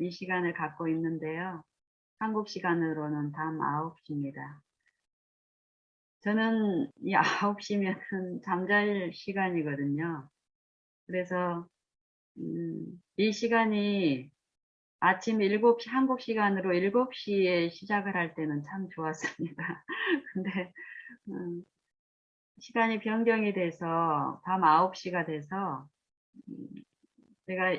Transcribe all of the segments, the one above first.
이 시간을 갖고 있는데요. 한국 시간으로는 밤 9시입니다. 저는 이 9시면은 잠잘 시간이거든요. 그래서, 이 시간이 아침 7시, 한국 시간으로 7시에 시작을 할 때는 참 좋았습니다. 근데, 음, 시간이 변경이 돼서 밤 9시가 돼서, 음, 제가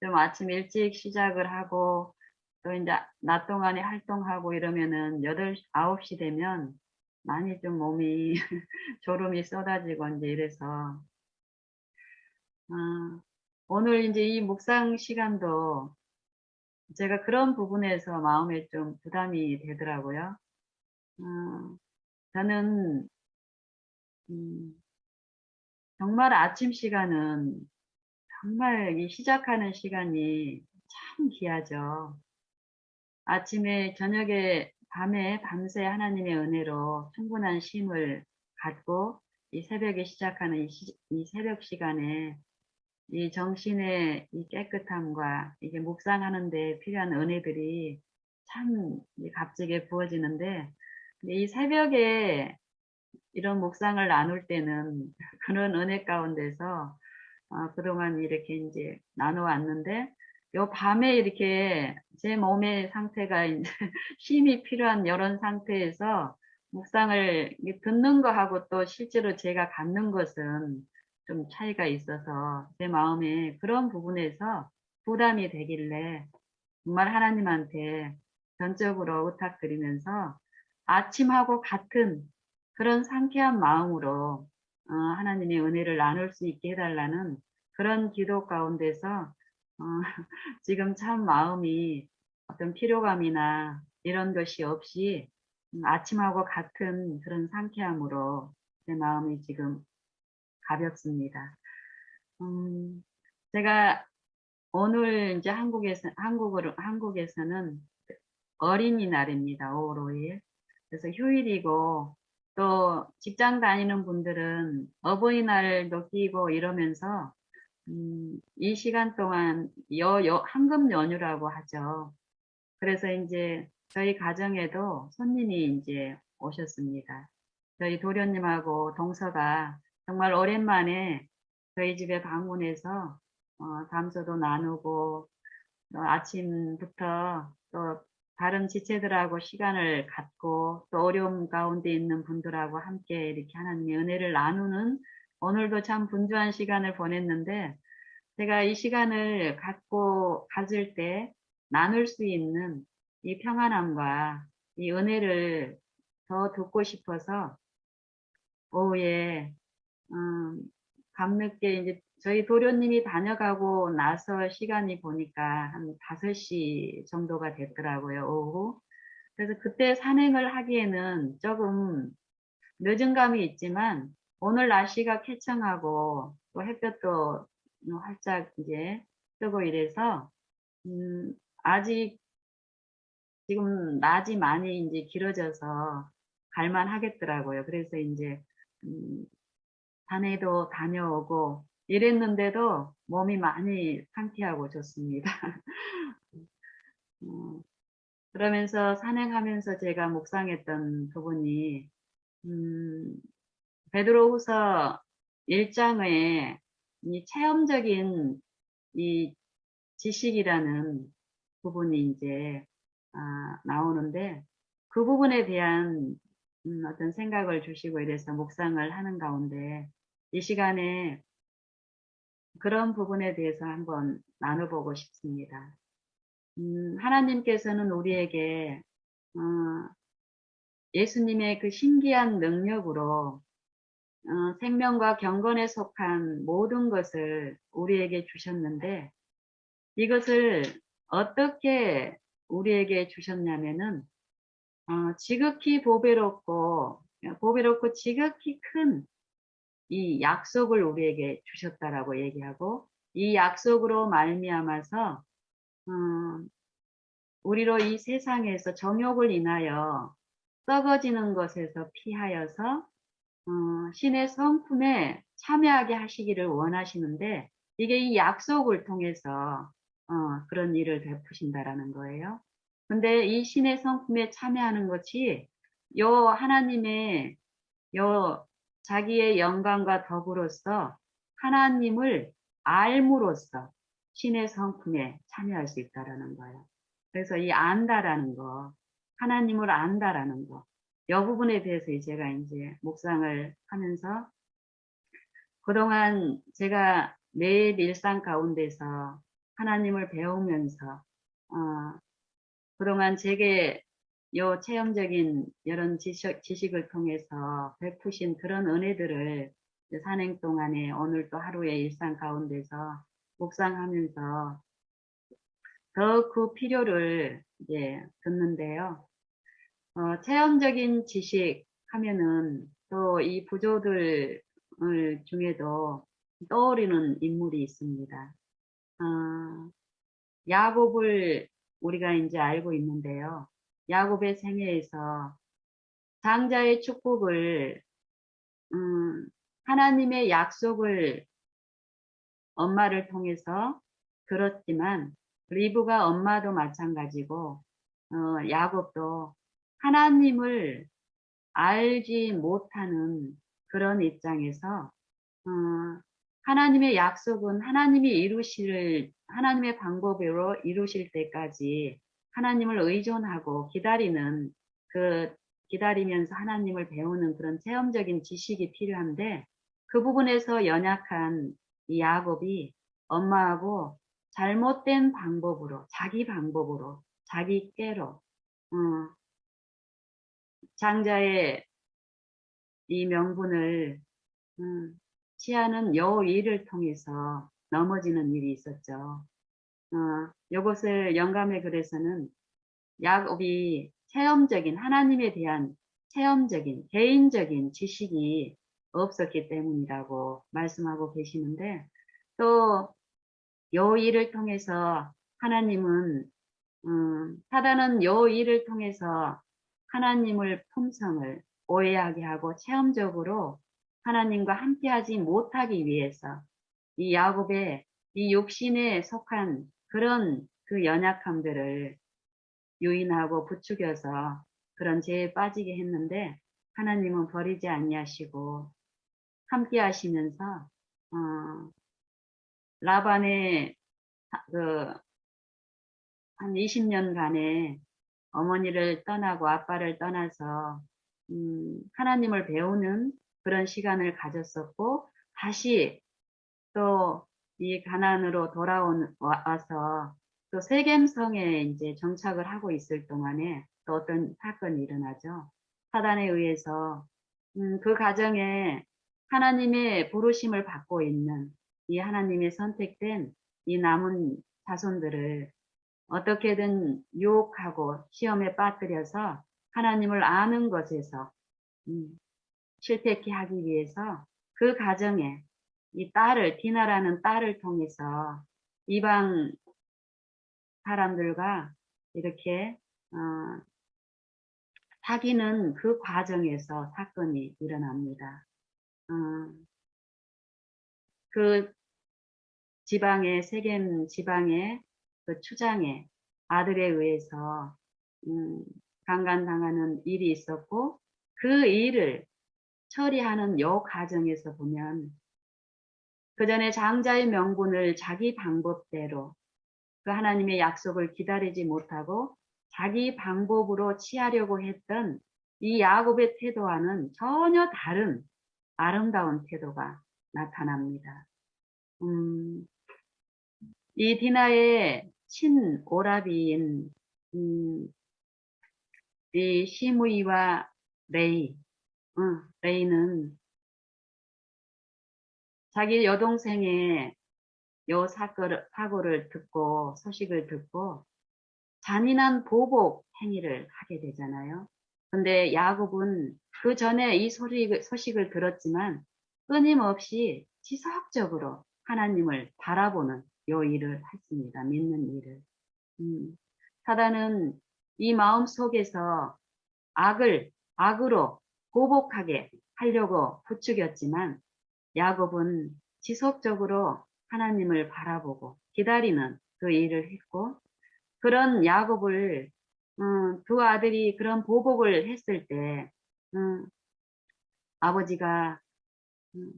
좀 아침 일찍 시작을 하고, 또 이제 낮 동안에 활동하고 이러면은 9시 되면 많이 좀 몸이 졸음이 쏟아지고 이제 이래서, 아, 오늘 이제 이 묵상 시간도 제가 그런 부분에서 마음에 좀 부담이 되더라고요. 어, 저는, 음, 정말 아침 시간은 정말 이 시작하는 시간이 참 귀하죠. 아침에, 저녁에, 밤에, 밤새 하나님의 은혜로 충분한 쉼을 갖고 이 새벽에 시작하는 이 새벽 시간에 이 정신의 이 깨끗함과 이게 묵상하는 데 필요한 은혜들이 참 값지게 부어지는데 이 새벽에 이런 묵상을 나눌 때는 그런 은혜 가운데서 그동안 이렇게 이제 나눠왔는데, 요 밤에 이렇게 제 몸의 상태가 이제 쉼이 필요한 이런 상태에서 묵상을 듣는 거하고 또 실제로 제가 갖는 것은 좀 차이가 있어서 제 마음에 그런 부분에서 부담이 되길래 정말 하나님한테 전적으로 부탁드리면서 아침하고 같은 그런 상쾌한 마음으로 하나님의 은혜를 나눌 수 있게 해달라는 그런 기도 가운데서 어, 지금 참 마음이 어떤 피로감이나 이런 것이 없이 아침하고 같은 그런 상쾌함으로 제 마음이 지금 가볍습니다. 음, 제가 오늘 이제 한국에서는 어린이날입니다. 5월 5일. 그래서 휴일이고, 또 직장 다니는 분들은 어버이날도 끼고 이러면서, 이 시간 동안 황금 연휴라고 하죠. 그래서 이제 저희 가정에도 손님이 이제 오셨습니다. 저희 도련님하고 동서가 정말 오랜만에 저희 집에 방문해서, 담소도 나누고, 아침부터 또 다른 지체들하고 시간을 갖고 또 어려움 가운데 있는 분들하고 함께 이렇게 하나님의 은혜를 나누는 오늘도 참 분주한 시간을 보냈는데 제가 이 시간을 가질 때 나눌 수 있는 이 평안함과 이 은혜를 더 듣고 싶어서 오후에 음, 밤늦게 이제 저희 도련님이 다녀가고 나서 시간이 보니까 한 5시 정도가 됐더라고요, 오후. 그래서 그때 산행을 하기에는 조금 늦은 감이 있지만 오늘 날씨가 쾌청하고 또 햇볕도 활짝 이제 뜨고 이래서 음, 아직 지금 낮이 많이 이제 길어져서 갈만 하겠더라고요. 그래서 이제 음, 산에도 다녀오고 이랬는데도 몸이 많이 상쾌하고 좋습니다. 어, 그러면서 산행하면서 제가 묵상했던 부분이 음, 베드로후서 1장의 이 체험적인 이 지식이라는 부분이 이제 나오는데 그 부분에 대한 어떤 생각을 주시고 이래서 묵상을 하는 가운데 이 시간에 그런 부분에 대해서 한번 나눠보고 싶습니다. 하나님께서는 우리에게 어, 예수님의 그 신기한 능력으로 생명과 경건에 속한 모든 것을 우리에게 주셨는데 이것을 어떻게 우리에게 주셨냐면은 지극히 보배롭고 지극히 큰 이 약속을 우리에게 주셨다라고 얘기하고 이 약속으로 말미암아서 음, 우리로 이 세상에서 정욕을 인하여 썩어지는 것에서 피하여서 신의 성품에 참여하게 하시기를 원하시는데 이게 이 약속을 통해서 그런 일을 베푸신다라는 거예요. 근데 이 신의 성품에 참여하는 것이 요 하나님의 요 자기의 영광과 덕으로서 하나님을 알므로써 신의 성품에 참여할 수 있다라는 거예요. 그래서 이 안다라는 거, 하나님을 안다라는 거, 이 부분에 대해서 제가 이제 묵상을 하면서 그동안 제가 매일 일상 가운데서 하나님을 배우면서 그동안 제게 요 체험적인 이런 지식을 통해서 베푸신 그런 은혜들을 산행 동안에 오늘 또 하루의 일상 가운데서 묵상하면서 더 그 필요를 이제 듣는데요. 체험적인 지식 하면은 또 이 부조들 중에도 떠오르는 인물이 있습니다. 어, 야곱을 우리가 이제 알고 있는데요. 야곱의 생애에서 장자의 축복을, 음, 하나님의 약속을 엄마를 통해서 들었지만, 리브가 엄마도 마찬가지고, 야곱도 하나님을 알지 못하는 그런 입장에서, 어, 하나님의 약속은 하나님의 방법으로 이루실 때까지 하나님을 의존하고 기다리는 그, 기다리면서 하나님을 배우는 그런 체험적인 지식이 필요한데, 그 부분에서 연약한 이 야곱이 엄마하고 잘못된 방법으로, 자기 꾀로, 어, 장자의 이 명분을 음, 취하는 요 일을 통해서 넘어지는 일이 있었죠. 요것을 영감의 글에서는 야곱이 하나님에 대한 체험적인, 개인적인 지식이 없었기 때문이라고 말씀하고 계시는데, 또 요 일을 통해서 하나님은, 사단은 요 일을 통해서 하나님을 품성을 오해하게 하고 체험적으로 하나님과 함께하지 못하기 위해서 이 야곱의 이 육신에 속한 그런 그 연약함들을 유인하고 부추겨서 그런 죄에 빠지게 했는데 하나님은 버리지 아니하시고 함께 하시면서 라반의 그 한 20년간의 어머니를 떠나고 아빠를 떠나서 하나님을 배우는 그런 시간을 가졌었고 다시 또 이 가나안으로 와서 또 세겜성에 이제 정착을 하고 있을 동안에 또 어떤 사건이 일어나죠. 사단에 의해서 그 가정에 하나님의 부르심을 받고 있는 이 하나님의 선택된 이 남은 자손들을 어떻게든 유혹하고 시험에 빠뜨려서 하나님을 아는 것에서 음, 실패케 하기 위해서 그 가정에 이 디나라는 딸을 통해서 이방 사람들과 이렇게 사귀는 그 과정에서 사건이 일어납니다. 어, 그 세겜 지방의 그 추장의 아들에 의해서 강간당하는 일이 있었고 그 일을 처리하는 요 과정에서 보면 그 전에 장자의 명분을 자기 방법대로 그 하나님의 약속을 기다리지 못하고 자기 방법으로 취하려고 했던 이 야곱의 태도와는 전혀 다른 아름다운 태도가 나타납니다. 이 디나의 친오라비인 이 시므이와 레이는 자기 여동생의 요 사고를 소식을 듣고 잔인한 보복 행위를 하게 되잖아요. 근데 야곱은 그 전에 이 소식을 들었지만 끊임없이 지속적으로 하나님을 바라보는 요 일을 했습니다. 믿는 일을. 사단은 이 마음 속에서 악으로 보복하게 하려고 부추겼지만 야곱은 지속적으로 하나님을 바라보고 기다리는 그 일을 했고, 그런 야곱을 두 아들이 그런 보복을 했을 때 아버지가 음,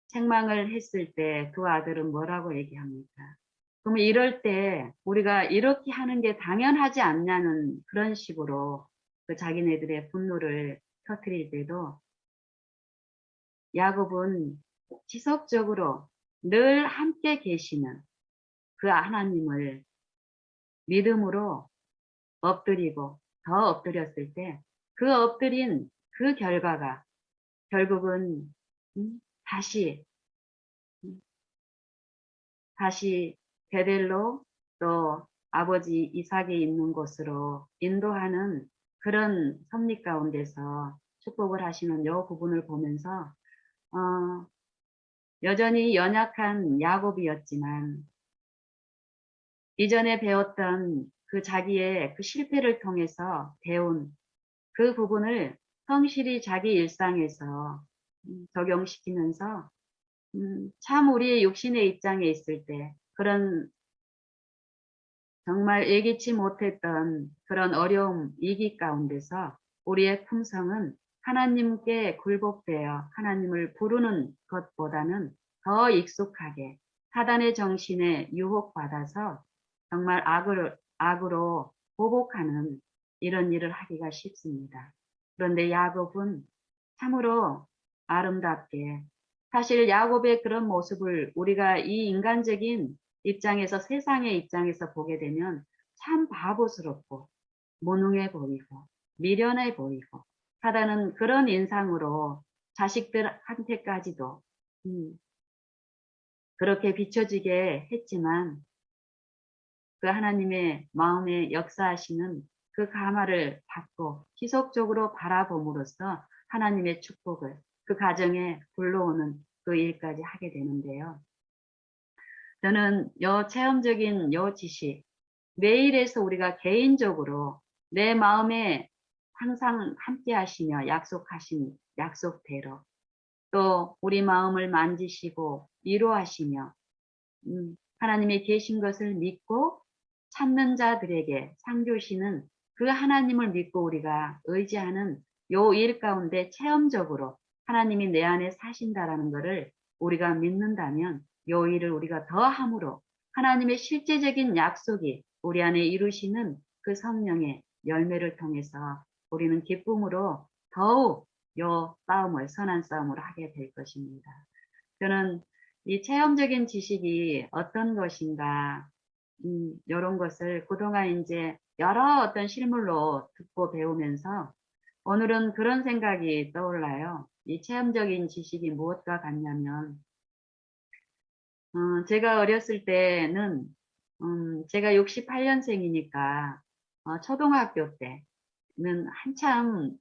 책망을 했을 때 두 아들은 뭐라고 얘기합니까? 그러면 이럴 때 우리가 이렇게 하는 게 당연하지 않냐는 그런 식으로 그 자기네들의 분노를 터뜨릴 때도 야곱은 지속적으로 늘 함께 계시는 그 하나님을 믿음으로 엎드리고 더 엎드렸을 때 그 엎드린 그 결과가 결국은 다시 음, 다시 베델로 또 아버지 이삭이 있는 곳으로 인도하는 그런 섭리 가운데서 축복을 하시는 요 부분을 보면서 어, 여전히 연약한 야곱이었지만 이전에 배웠던 그 자기의 그 실패를 통해서 배운 그 부분을 성실히 자기 일상에서 적용시키면서 참 우리의 육신의 입장에 있을 때 그런 정말 예기치 못했던 그런 어려움, 위기 가운데서 우리의 품성은 하나님께 굴복되어 하나님을 부르는 것보다는 더 익숙하게 사단의 정신에 유혹받아서 정말 악으로 보복하는 이런 일을 하기가 쉽습니다. 그런데 야곱은 참으로 아름답게 사실 야곱의 그런 모습을 우리가 이 인간적인 입장에서 세상의 입장에서 보게 되면 참 바보스럽고 무능해 보이고 미련해 보이고 사단은 그런 인상으로 자식들한테까지도 그렇게 비춰지게 했지만 그 하나님의 마음에 역사하시는 그 감화를 받고 지속적으로 바라봄으로써 하나님의 축복을 그 가정에 불러오는 그 일까지 하게 되는데요. 저는 요 체험적인 요 지식, 매일에서 우리가 개인적으로 내 마음에 항상 함께 하시며 약속하신 약속대로 또 우리 마음을 만지시고 위로하시며 하나님이 계신 것을 믿고 찾는 자들에게 상 주시는 그 하나님을 믿고 우리가 의지하는 요 일 가운데 체험적으로 하나님이 내 안에 사신다라는 것을 우리가 믿는다면 요 일을 우리가 더 함으로 하나님의 실제적인 약속이 우리 안에 이루시는 그 성령의 열매를 통해서 우리는 기쁨으로 더욱 요 싸움을 선한 싸움을 하게 될 것입니다. 저는 이 체험적인 지식이 어떤 것인가, 이런 것을 그동안 이제 여러 어떤 실물로 듣고 배우면서 오늘은 그런 생각이 떠올라요. 이 체험적인 지식이 무엇과 같냐면, 제가 어렸을 때는, 제가 68년생이니까, 초등학교 때는 한참,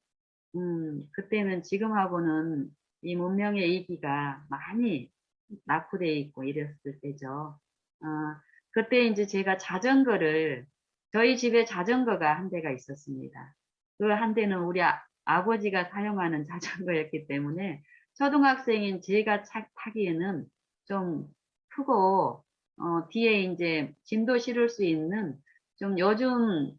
그때는 지금하고는 이 문명의 이기가 많이 낙후되어 있고 이랬을 때죠. 어, 그때 이제 제가 자전거를, 저희 집에 자전거가 한 대가 있었습니다. 그 한 대는 우리 아버지가 사용하는 자전거였기 때문에 초등학생인 제가 타기에는 좀 크고, 뒤에 이제 짐도 실을 수 있는 좀 요즘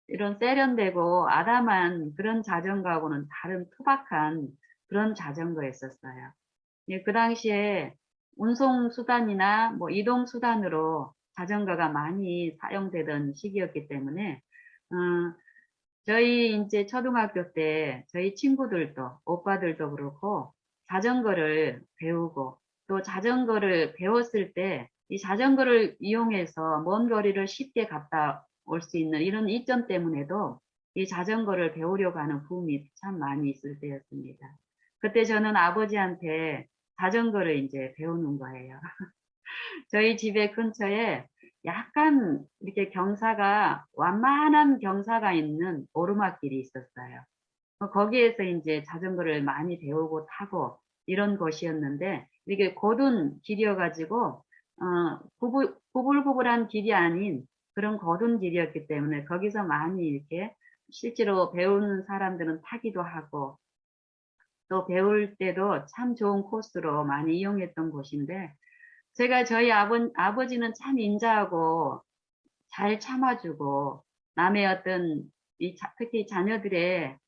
이런 세련되고 아담한 그런 자전거하고는 다른 투박한 그런 자전거였었어요. 예, 그 당시에 운송 수단이나 뭐 이동 수단으로 자전거가 많이 사용되던 시기였기 때문에 어, 저희 이제 초등학교 때 저희 친구들도 오빠들도 그렇고 자전거를 배우고 또 자전거를 배웠을 때 이 자전거를 이용해서 먼 거리를 쉽게 갔다 올 수 있는 이런 이점 때문에도 이 자전거를 배우려고 하는 붐이 참 많이 있을 때였습니다. 그때 저는 아버지한테 자전거를 이제 배우는 거예요. 저희 집에 근처에 약간 이렇게 경사가 완만한 경사가 있는 오르막길이 있었어요. 거기에서 이제 자전거를 많이 배우고 타고 이런 곳이었는데 이게 곧은 길이어가지고 구불구불한 길이 아닌 그런 곧은 길이었기 때문에 거기서 많이 이렇게 실제로 배우는 사람들은 타기도 하고 또 배울 때도 참 좋은 코스로 많이 이용했던 곳인데, 제가 저희 아버지는 참 인자하고 잘 참아주고, 남의 어떤, 특히 자녀들의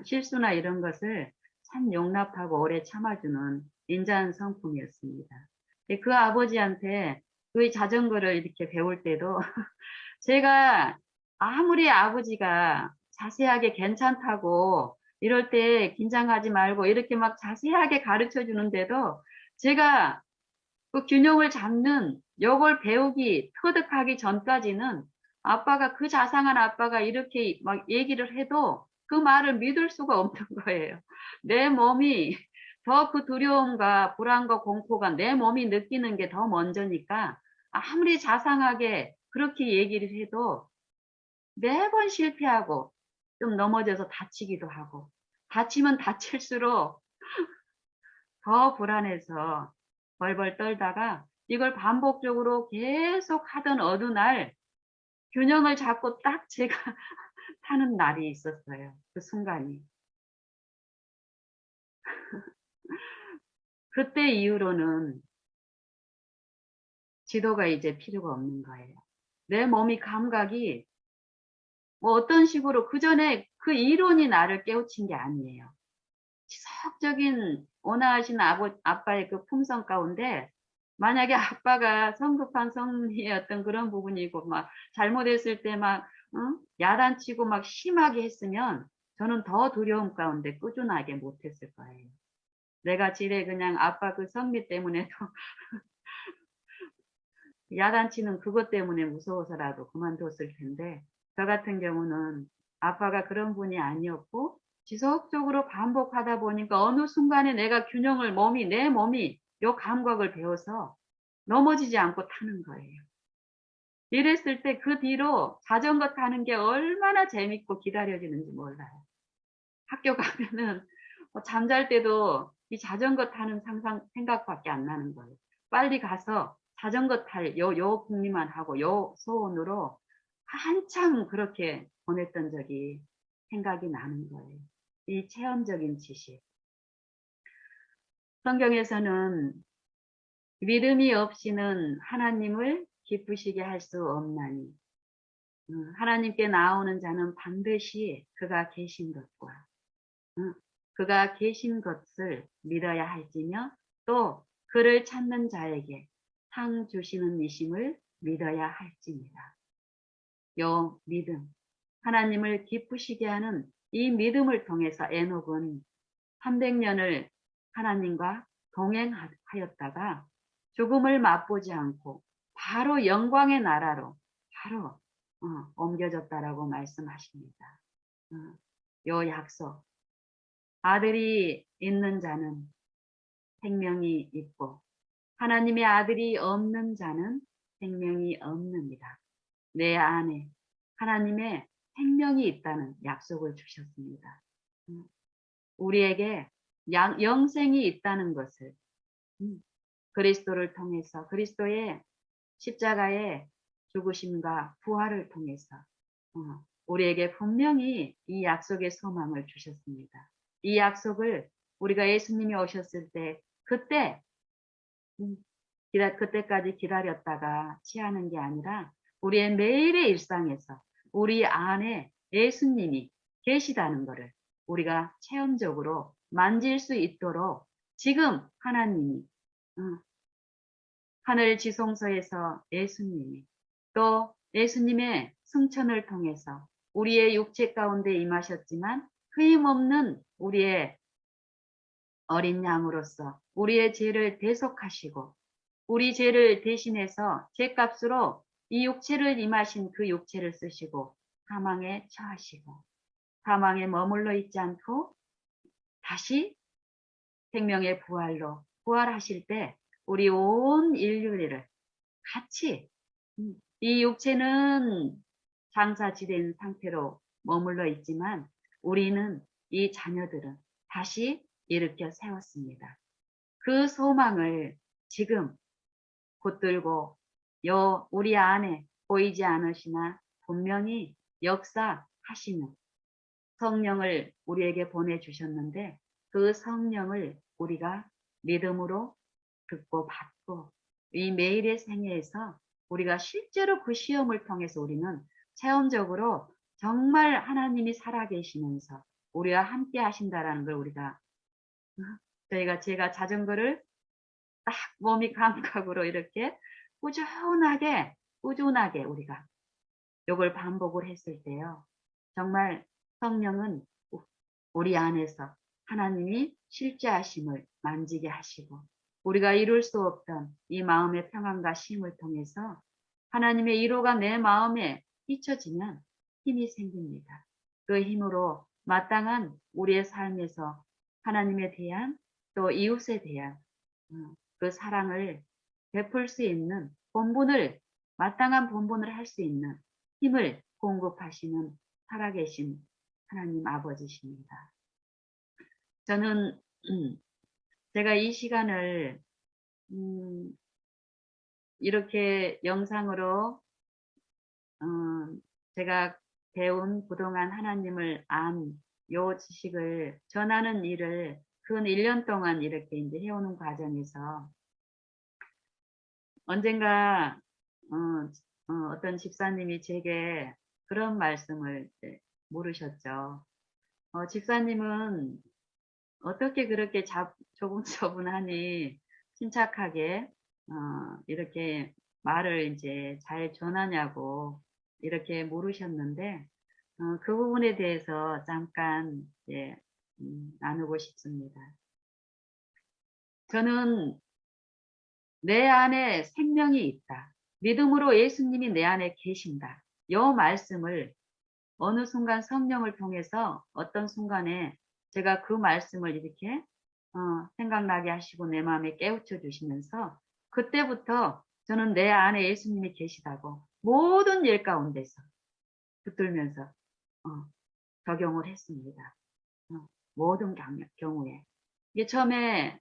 실수나 이런 것을 참 용납하고 오래 참아주는 인자한 성품이었습니다. 근데 그 아버지한테 그 자전거를 이렇게 배울 때도 제가 아무리 아버지가 자세하게 괜찮다고 이럴 때 긴장하지 말고 이렇게 막 자세하게 가르쳐 주는데도 제가 그 균형을 잡는 요걸 배우기 터득하기 전까지는 아빠가 그 자상한 아빠가 이렇게 막 얘기를 해도 그 말을 믿을 수가 없는 거예요. 내 몸이 더 그 두려움과 불안과 공포가 내 몸이 느끼는 게 더 먼저니까 아무리 자상하게 그렇게 얘기를 해도 매번 실패하고 좀 넘어져서 다치기도 하고 다치면 다칠수록 더 불안해서 벌벌 떨다가 이걸 반복적으로 계속 하던 어느 날 균형을 잡고 딱 제가 타는 날이 있었어요. 그 순간이. 그때 이후로는 지도가 이제 필요가 없는 거예요. 내 몸이 감각이 뭐 어떤 식으로 그 전에 그 이론이 나를 깨우친 게 아니에요. 지속적인 온화하신 아빠의 그 품성 가운데 만약에 아빠가 성급한 성리의 어떤 그런 부분이고 막 잘못했을 때 막 야단치고 막 심하게 했으면 저는 더 두려움 가운데 꾸준하게 못했을 거예요. 내가 지레 그냥 아빠 그 성미 때문에도 야단치는 그것 때문에 무서워서라도 그만뒀을 텐데 저 같은 경우는 아빠가 그런 분이 아니었고 지속적으로 반복하다 보니까 어느 순간에 내가 균형을 내 몸이 요 감각을 배워서 넘어지지 않고 타는 거예요. 이랬을 때 그 뒤로 자전거 타는 게 얼마나 재밌고 기다려지는지 몰라요. 학교 가면은 잠잘 때도 이 자전거 타는 생각밖에 안 나는 거예요. 빨리 가서 자전거 요 궁리만 하고 요 소원으로 한참 그렇게 보냈던 적이 생각이 나는 거예요. 이 체험적인 지식. 성경에서는 믿음이 없이는 하나님을 기쁘시게 할 수 없나니 하나님께 나오는 자는 반드시 그가 계신 것과 그가 계신 것을 믿어야 할지며 또 그를 찾는 자에게 상 주시는 이심을 믿어야 할지니라. 요 믿음, 하나님을 기쁘시게 하는 이 믿음을 통해서 에녹은 300년을 하나님과 동행하였다가 죽음을 맛보지 않고 바로 영광의 나라로 바로 옮겨졌다라고 말씀하십니다. 요 약속, 아들이 있는 자는 생명이 있고 하나님의 아들이 없는 자는 생명이 없느니라. 내 안에 하나님의 생명이 있다는 약속을 주셨습니다. 우리에게 영생이 있다는 것을 그리스도를 통해서 그리스도의 십자가의 죽으심과 부활을 통해서 우리에게 분명히 이 약속의 소망을 주셨습니다. 이 약속을 우리가 예수님이 오셨을 때 그때 그때까지 기다렸다가 취하는 게 아니라 우리의 매일의 일상에서 우리 안에 예수님이 계시다는 것을 우리가 체험적으로 만질 수 있도록 지금 하나님이 하늘 지성소에서 예수님이 또 예수님의 승천을 통해서 우리의 육체 가운데 임하셨지만 흠없는 우리의 어린 양으로서 우리의 죄를 대속하시고 우리 죄를 대신해서 죄값으로 이 육체를 임하신 그 육체를 쓰시고 사망에 처하시고 사망에 머물러 있지 않고 다시 생명의 부활로 부활하실 때 우리 온 인류를 같이 이 육체는 장사지된 상태로 머물러 있지만 우리는 이 자녀들은 다시 일으켜 세웠습니다. 그 소망을 지금 붙들고 우리 안에 보이지 않으시나 분명히 역사하시는 성령을 우리에게 보내주셨는데 그 성령을 우리가 믿음으로 듣고 받고 이 매일의 생애에서 우리가 실제로 그 시험을 통해서 우리는 체험적으로 정말 하나님이 살아계시면서 우리와 함께 하신다라는 걸 우리가 제가 자전거를 딱 몸이 감각으로 이렇게 꾸준하게 우리가 요걸 반복을 했을 때요. 정말 성령은 우리 안에서 하나님이 실제하심을 만지게 하시고 우리가 이룰 수 없던 이 마음의 평안과 쉼을 통해서 하나님의 위로가 내 마음에 잊혀지면 힘이 생깁니다. 그 힘으로 마땅한 우리의 삶에서 하나님에 대한 또 이웃에 대한 그 사랑을 베풀 수 있는 마땅한 본분을 할 수 있는 힘을 공급하시는 살아계신 하나님 아버지십니다. 저는 제가 이 시간을 이렇게 영상으로 제가 배운 그동안 하나님을 안 요 지식을 전하는 일을 근 1년 동안 이렇게 이제 해오는 과정에서 언젠가 어떤 집사님이 제게 그런 말씀을 물으셨죠. 집사님은 어떻게 그렇게 조곤조곤하니 침착하게 이렇게 말을 이제 잘 전하냐고 이렇게 물으셨는데 그 부분에 대해서 잠깐 나누고 싶습니다. 저는 내 안에 생명이 있다. 믿음으로 예수님이 내 안에 계신다. 이 말씀을 어느 순간 성령을 통해서 어떤 순간에 제가 그 말씀을 이렇게 생각나게 하시고 내 마음에 깨우쳐 주시면서 그때부터 저는 내 안에 예수님이 계시다고 모든 일 가운데서 붙들면서 적용을 했습니다. 모든 경우에. 이게 처음에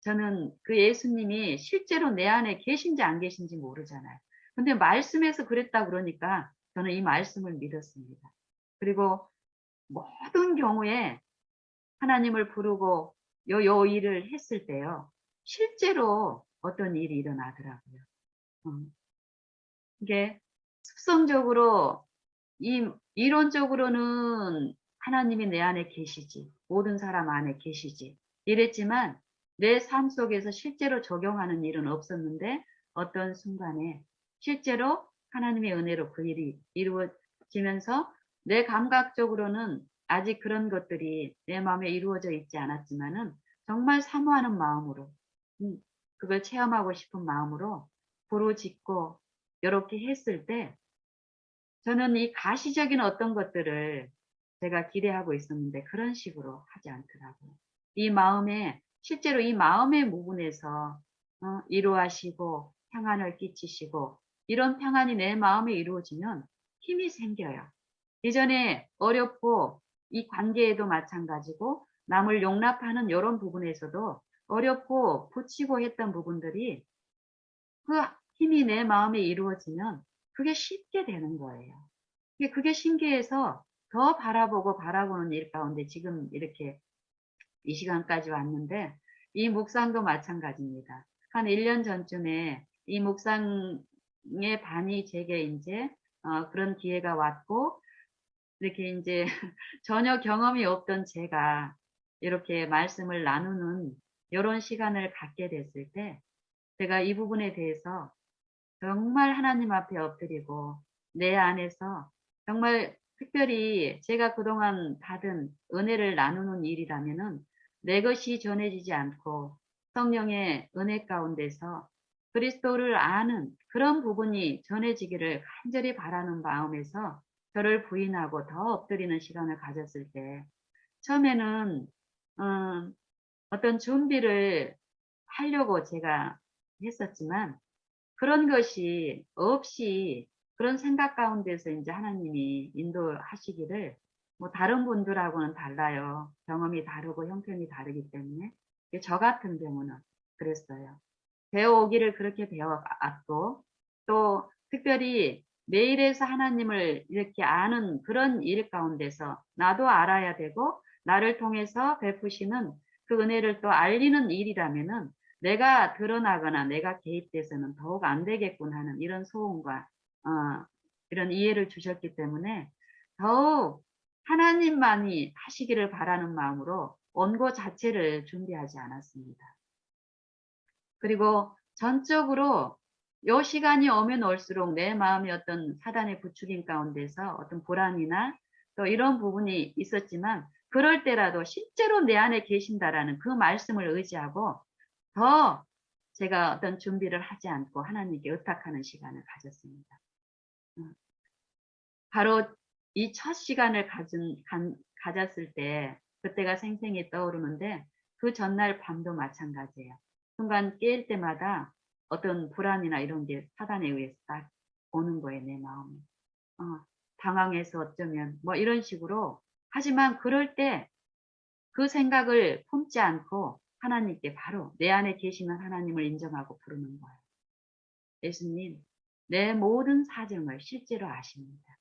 저는 그 예수님이 실제로 내 안에 계신지 안 계신지 모르잖아요. 근데 말씀에서 그랬다 그러니까 저는 이 말씀을 믿었습니다. 그리고 모든 경우에 하나님을 부르고 요 일을 했을 때요. 실제로 어떤 일이 일어나더라고요. 이게 습성적으로 이론적으로는 하나님이 내 안에 계시지. 모든 사람 안에 계시지. 이랬지만 내 삶 속에서 실제로 적용하는 일은 없었는데 어떤 순간에 실제로 하나님의 은혜로 그 일이 이루어지면서 내 감각적으로는 아직 그런 것들이 내 마음에 이루어져 있지 않았지만은 정말 사모하는 마음으로 그걸 체험하고 싶은 마음으로 부르짖고 이렇게 했을 때 저는 이 가시적인 어떤 것들을 제가 기대하고 있었는데 그런 식으로 하지 않더라고요. 이 마음에 실제로 이 마음의 부분에서 이루하시고 평안을 끼치시고 이런 평안이 내 마음에 이루어지면 힘이 생겨요. 이전에 어렵고 이 관계에도 마찬가지고 남을 용납하는 이런 부분에서도 어렵고 붙이고 했던 부분들이 그 힘이 내 마음에 이루어지면 그게 쉽게 되는 거예요. 그게 신기해서 더 바라보는 일 가운데 지금 이렇게 이 시간까지 왔는데 이 묵상도 마찬가지입니다. 한 1년 전쯤에 이 묵상의 반이 제게 이제 그런 기회가 왔고 이렇게 이제 전혀 경험이 없던 제가 이렇게 말씀을 나누는 이런 시간을 갖게 됐을 때 제가 이 부분에 대해서 정말 하나님 앞에 엎드리고 내 안에서 정말 특별히 제가 그동안 받은 은혜를 나누는 일이라면은 내 것이 전해지지 않고 성령의 은혜 가운데서 그리스도를 아는 그런 부분이 전해지기를 간절히 바라는 마음에서 저를 부인하고 더 엎드리는 시간을 가졌을 때 처음에는 어떤 준비를 하려고 제가 했었지만 그런 것이 없이 그런 생각 가운데서 이제 하나님이 인도하시기를 뭐 다른 분들하고는 달라요. 경험이 다르고 형편이 다르기 때문에 저 같은 경우는 그랬어요. 배워오기를 그렇게 배워왔고 또 특별히 매일에서 하나님을 이렇게 아는 그런 일 가운데서 나도 알아야 되고 나를 통해서 베푸시는 그 은혜를 또 알리는 일이라면은 내가 드러나거나 내가 개입돼서는 더욱 안 되겠군 하는 이런 소원과 이런 이해를 주셨기 때문에 더욱 하나님만이 하시기를 바라는 마음으로 원고 자체를 준비하지 않았습니다. 그리고 전적으로 요 시간이 오면 올수록 내 마음이 어떤 사단의 부추김 가운데서 어떤 불안이나 또 이런 부분이 있었지만 그럴 때라도 실제로 내 안에 계신다라는 그 말씀을 의지하고 더 제가 어떤 준비를 하지 않고 하나님께 의탁하는 시간을 가졌습니다. 바로 이 첫 시간을 가졌을 때 그때가 생생히 떠오르는데 그 전날 밤도 마찬가지예요. 순간 깰 때마다 어떤 불안이나 이런 게 사단에 의해서 딱 오는 거예요, 내 마음에. 당황해서 어쩌면 뭐 이런 식으로. 하지만 그럴 때 그 생각을 품지 않고 하나님께 바로 내 안에 계시는 하나님을 인정하고 부르는 거예요. 예수님, 내 모든 사정을 실제로 아십니다.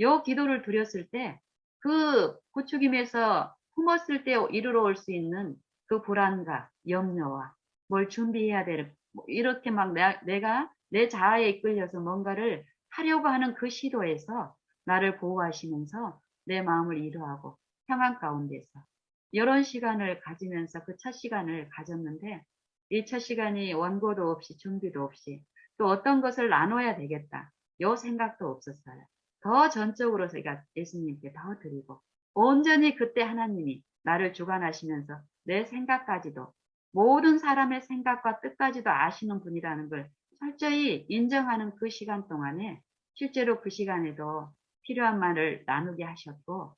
요 기도를 드렸을 때 그 부추김에서 품었을 때 이르러 올 수 있는 그 불안과 염려와 뭘 준비해야 될 이렇게 막 내가 내 자아에 이끌려서 뭔가를 하려고 하는 그 시도에서 나를 보호하시면서 내 마음을 이루하고 평안 가운데서 이런 시간을 가지면서 그 첫 시간을 가졌는데 이 첫 시간이 원고도 없이 준비도 없이 또 어떤 것을 나눠야 되겠다 요 생각도 없었어요. 더 전적으로 제가 예수님께 더 드리고 온전히 그때 하나님이 나를 주관하시면서 내 생각까지도 모든 사람의 생각과 뜻까지도 아시는 분이라는 걸 철저히 인정하는 그 시간 동안에 실제로 그 시간에도 필요한 말을 나누게 하셨고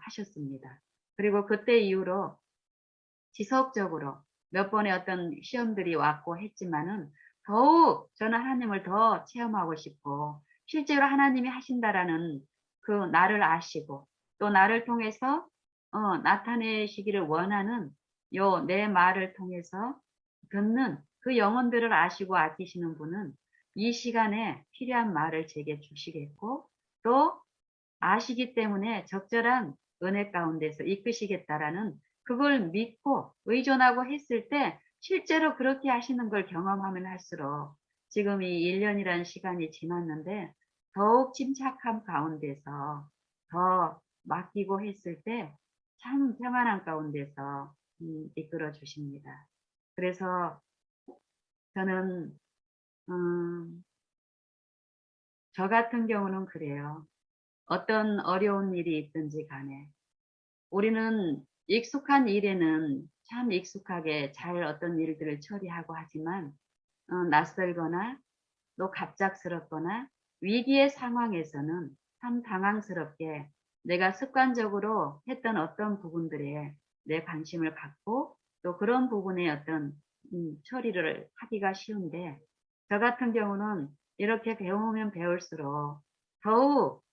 하셨습니다. 그리고 그때 이후로 지속적으로 몇 번의 어떤 시험들이 왔고 했지만은 더욱 저는 하나님을 더 체험하고 싶고 실제로 하나님이 하신다라는 그 나를 아시고 또 나를 통해서 나타내시기를 원하는 요 내 말을 통해서 듣는 그 영혼들을 아시고 아끼시는 분은 이 시간에 필요한 말을 제게 주시겠고 또 아시기 때문에 적절한 은혜 가운데서 이끄시겠다라는 그걸 믿고 의존하고 했을 때 실제로 그렇게 하시는 걸 경험하면 할수록 지금 이 1년이라는 시간이 지났는데 더욱 침착함 가운데서 더 맡기고 했을 때 참 평안한 가운데서 이끌어 주십니다. 그래서 저는 저 같은 경우는 그래요. 어떤 어려운 일이 있든지 간에 우리는 익숙한 일에는 참 익숙하게 잘 어떤 일들을 처리하고 하지만 낯설거나 또 갑작스럽거나 위기의 상황에서는 참 당황스럽게 내가 습관적으로 했던 어떤 부분들에 내 관심을 갖고 또 그런 부분에 어떤 처리를 하기가 쉬운데 저 같은 경우는 이렇게 배우면 배울수록 더욱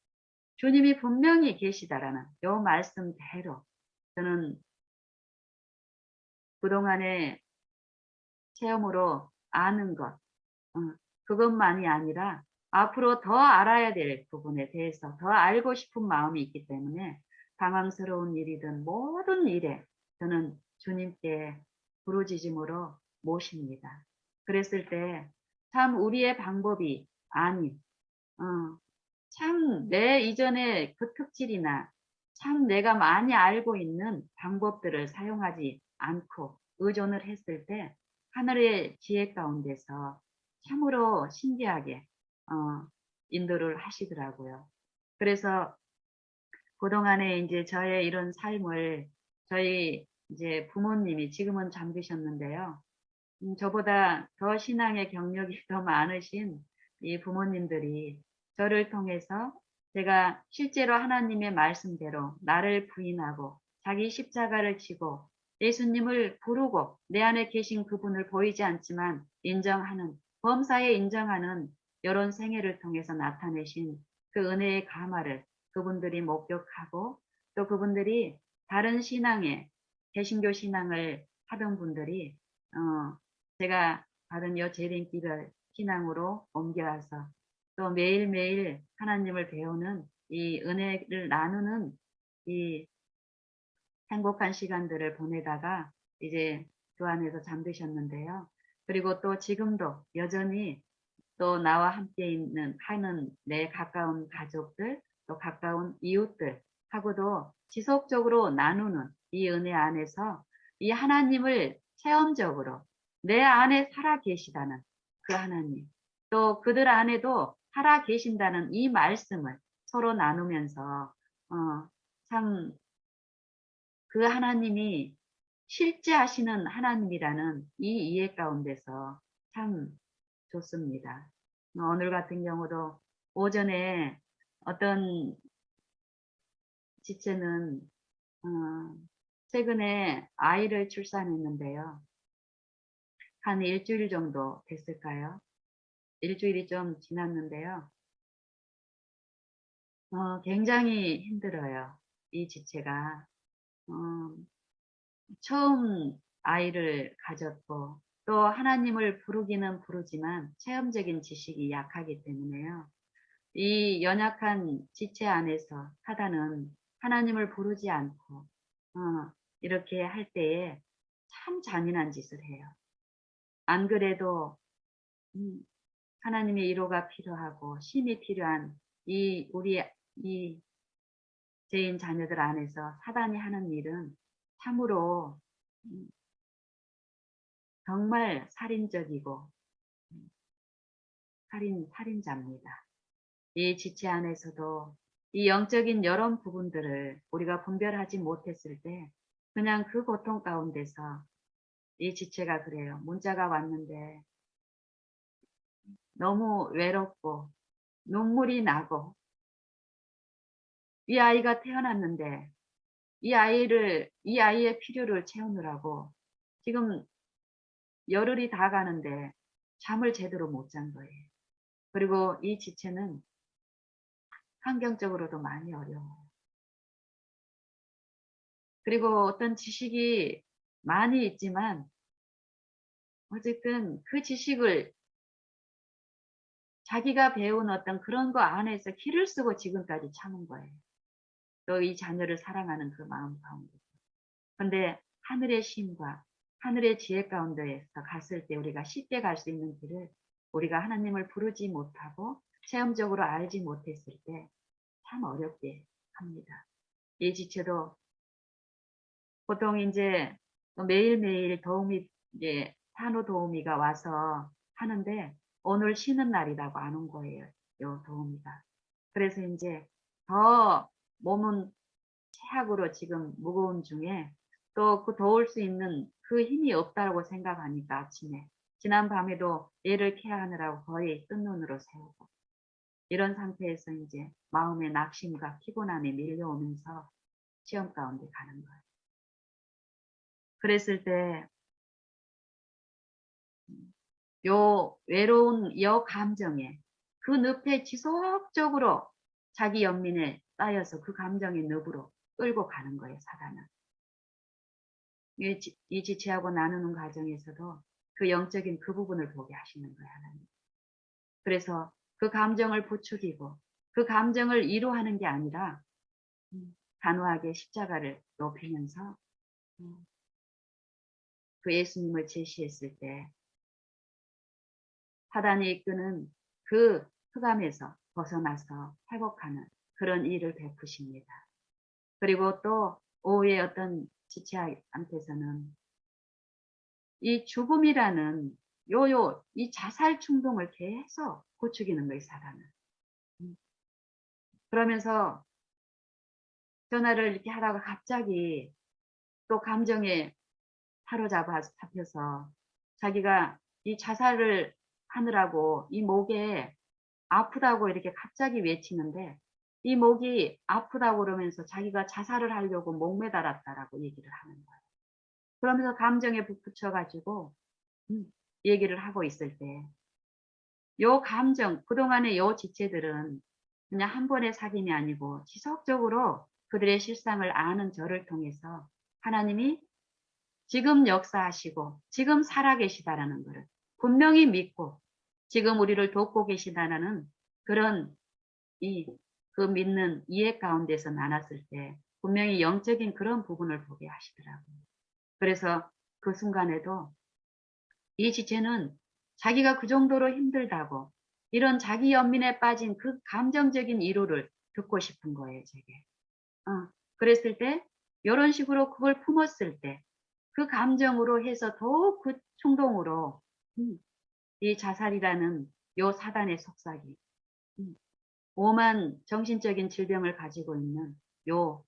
주님이 분명히 계시다라는 요 말씀대로 저는 그동안의 체험으로 아는 것, 그것만이 아니라 앞으로 더 알아야 될 부분에 대해서 더 알고 싶은 마음이 있기 때문에 당황스러운 일이든 모든 일에 저는 주님께 부르짖음으로 모십니다. 그랬을 때 참 우리의 방법이 아닌 참 내 이전에 그 특질이나 참 내가 많이 알고 있는 방법들을 사용하지 않고 의존을 했을 때 하늘의 지혜 가운데서 참으로 신기하게 인도를 하시더라고요. 그래서 그동안에 이제 저의 이런 삶을 저희 이제 부모님이 지금은 잠드셨는데요. 저보다 더 신앙의 경력이 더 많으신 이 부모님들이 저를 통해서 제가 실제로 하나님의 말씀대로 나를 부인하고 자기 십자가를 지고 예수님을 부르고 내 안에 계신 그분을 보이지 않지만 인정하는 범사에 인정하는 이런 생애를 통해서 나타내신 그 은혜의 가마를 그분들이 목격하고 또 그분들이 다른 신앙에 개신교 신앙을 하던 분들이 제가 받은 요 재림길을 신앙으로 옮겨와서 또 매일매일 하나님을 배우는 이 은혜를 나누는 이 행복한 시간들을 보내다가 이제 그 안에서 잠드셨는데요. 그리고 또 지금도 여전히 또 나와 함께 하는 내 가까운 가족들, 또 가까운 이웃들 하고도 지속적으로 나누는 이 은혜 안에서 이 하나님을 체험적으로 내 안에 살아 계시다는 그 하나님, 또 그들 안에도 살아 계신다는 이 말씀을 서로 나누면서 참 그 하나님이 실제 하시는 하나님이라는 이 이해 가운데서 참 좋습니다. 오늘 같은 경우도 오전에 어떤 지체는 최근에 아이를 출산했는데요. 한 일주일 정도 됐을까요? 일주일이 좀 지났는데요. 굉장히 힘들어요. 이 지체가. 어, 처음 아이를 가졌고 또 하나님을 부르기는 부르지만 체험적인 지식이 약하기 때문에요. 이 연약한 지체 안에서 사단은 하나님을 부르지 않고 이렇게 할 때에 참 잔인한 짓을 해요. 안 그래도 하나님의 위로가 필요하고 힘이 필요한 이 죄인 자녀들 안에서 사단이 하는 일은 참으로 음, 정말 살인적이고 살인자입니다. 이 지체 안에서도 이 영적인 여러 부분들을 우리가 분별하지 못했을 때 그냥 그 고통 가운데서 이 지체가 그래요. 문자가 왔는데 너무 외롭고 눈물이 나고 이 아이가 태어났는데 이 아이의 필요를 채우느라고 지금 열흘이 다 가는데 잠을 제대로 못 잔 거예요. 그리고 이 지체는 환경적으로도 많이 어려워요. 그리고 어떤 지식이 많이 있지만 어쨌든 그 지식을 자기가 배운 어떤 그런 거 안에서 기를 쓰고 지금까지 참은 거예요. 또 이 자녀를 사랑하는 그 마음 가운데. 근데 하늘의 힘과 하늘의 지혜 가운데에서 갔을 때 우리가 쉽게 갈 수 있는 길을 우리가 하나님을 부르지 못하고 체험적으로 알지 못했을 때 참 어렵게 합니다. 이 지체도 보통 이제 매일매일 이제 산후도우미가 와서 하는데 오늘 쉬는 날이라고 안 온 거예요. 요 도우미가. 그래서 이제 더 몸은 체약으로 지금 무거운 중에 또 그 도울 수 있는 그 힘이 없다고 생각하니까 아침에 지난 밤에도 애를 케어하느라고 거의 뜬 눈으로 새우고 이런 상태에서 이제 마음의 낙심과 피곤함이 밀려오면서 시험 가운데 가는 거예요. 그랬을 때 요 외로운 여 감정에 그 늪에 지속적으로 자기 연민에 쌓여서 그 감정의 늪으로 끌고 가는 거예요, 사단은. 이 지체하고 나누는 과정에서도 그 영적인 그 부분을 보게 하시는 거예요, 하나님. 그래서 그 감정을 부추기고 그 감정을 위로하는 게 아니라 단호하게 십자가를 높이면서 그 예수님을 제시했을 때 사단이 이끄는 그 흑암에서 벗어나서 회복하는 그런 일을 베푸십니다. 그리고 또 오후에 어떤 지체한테서는 이 죽음이라는 이 자살 충동을 계속 부추기는 거예요, 사람은. 그러면서 전화를 이렇게 하다가 갑자기 또 감정에 잡혀서 자기가 이 자살을 하느라고 이 목에 아프다고 이렇게 갑자기 외치는데 이 목이 아프다고 그러면서 자기가 자살을 하려고 목매달았다라고 얘기를 하는 거예요. 그러면서 감정에 북붙여가지고 얘기를 하고 있을 때 요 감정, 그동안의 요 지체들은 그냥 한 번의 사귐이 아니고 지속적으로 그들의 실상을 아는 저를 통해서 하나님이 지금 역사하시고 지금 살아계시다라는 것을 분명히 믿고 지금 우리를 돕고 계시다라는 그런 그 믿는 이해 가운데서 나눴을 때 분명히 영적인 그런 부분을 보게 하시더라고요. 그래서 그 순간에도 이 지체는 자기가 그 정도로 힘들다고 이런 자기 연민에 빠진 그 감정적인 위로를 듣고 싶은 거예요, 제게. 그랬을 때, 이런 식으로 그걸 품었을 때, 그 감정으로 해서 더욱 그 충동으로, 이 자살이라는 요 사단의 속삭이, 음, 오만 정신적인 질병을 가지고 있는 요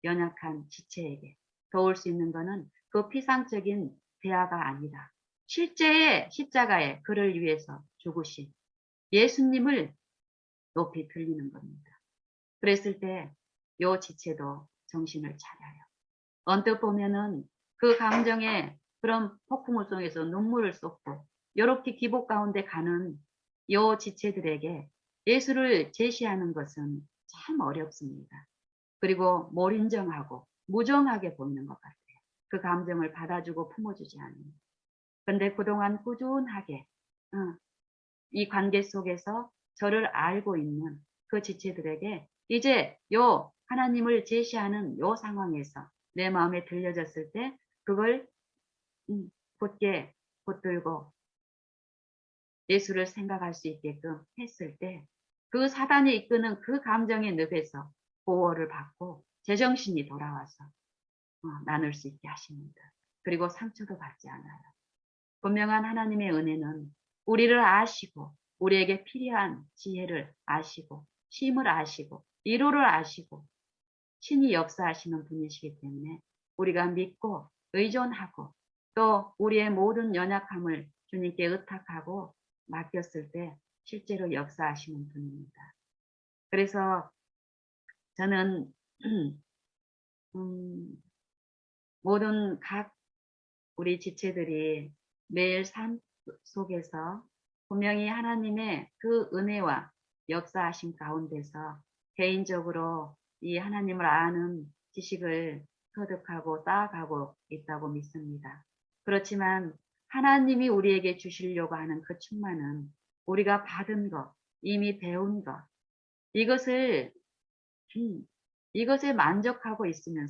연약한 지체에게 도울 수 있는 것은 그 피상적인 대화가 아니라 실제의 십자가에 그를 위해서 죽으신 예수님을 높이 들리는 겁니다. 그랬을 때 요 지체도 정신을 차려요. 언뜻 보면은 그 감정의 그런 폭풍우 속에서 눈물을 쏟고 이렇게 기복 가운데 가는 요 지체들에게 예수를 제시하는 것은 참 어렵습니다. 그리고 몰인정하고 무정하게 보이는 것 같아요. 그 감정을 받아주고 품어주지 않는. 근데 그동안 꾸준하게 이 관계 속에서 저를 알고 있는 그 지체들에게 이제 요 하나님을 제시하는 요 상황에서 내 마음에 들려졌을 때 그걸 곧게 붙들고 예수를 생각할 수 있게끔 했을 때 그 사단이 이끄는 그 감정의 늪에서 보호를 받고 제정신이 돌아와서 나눌 수 있게 하십니다. 그리고 상처도 받지 않아요. 분명한 하나님의 은혜는 우리를 아시고 우리에게 필요한 지혜를 아시고 힘을 아시고 위로를 아시고 신이 역사하시는 분이시기 때문에 우리가 믿고 의존하고 또 우리의 모든 연약함을 주님께 의탁하고 맡겼을 때 실제로 역사하시는 분입니다. 그래서 저는 모든 각 우리 지체들이 매일 삶 속에서 분명히 하나님의 그 은혜와 역사하심 가운데서 개인적으로 이 하나님을 아는 지식을 터득하고 쌓아가고 있다고 믿습니다. 그렇지만 하나님이 우리에게 주시려고 하는 그 충만은 우리가 받은 것, 이미 배운 것, 이것을, 이것에 만족하고 있으면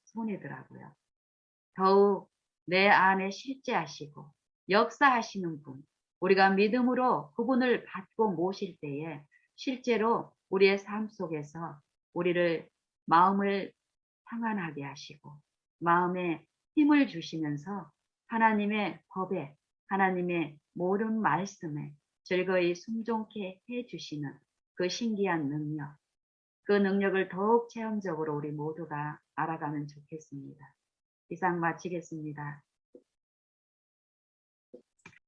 손해더라고요. 더욱 내 안에 실제하시고 역사하시는 분, 우리가 믿음으로 그분을 받고 모실 때에 실제로 우리의 삶 속에서 우리를 마음을 평안하게 하시고 마음에 힘을 주시면서 하나님의 법에 하나님의 모든 말씀에 즐거이 순종케 해주시는 그 신기한 능력, 그 능력을 더욱 체험적으로 우리 모두가 알아가면 좋겠습니다. 이상 마치겠습니다.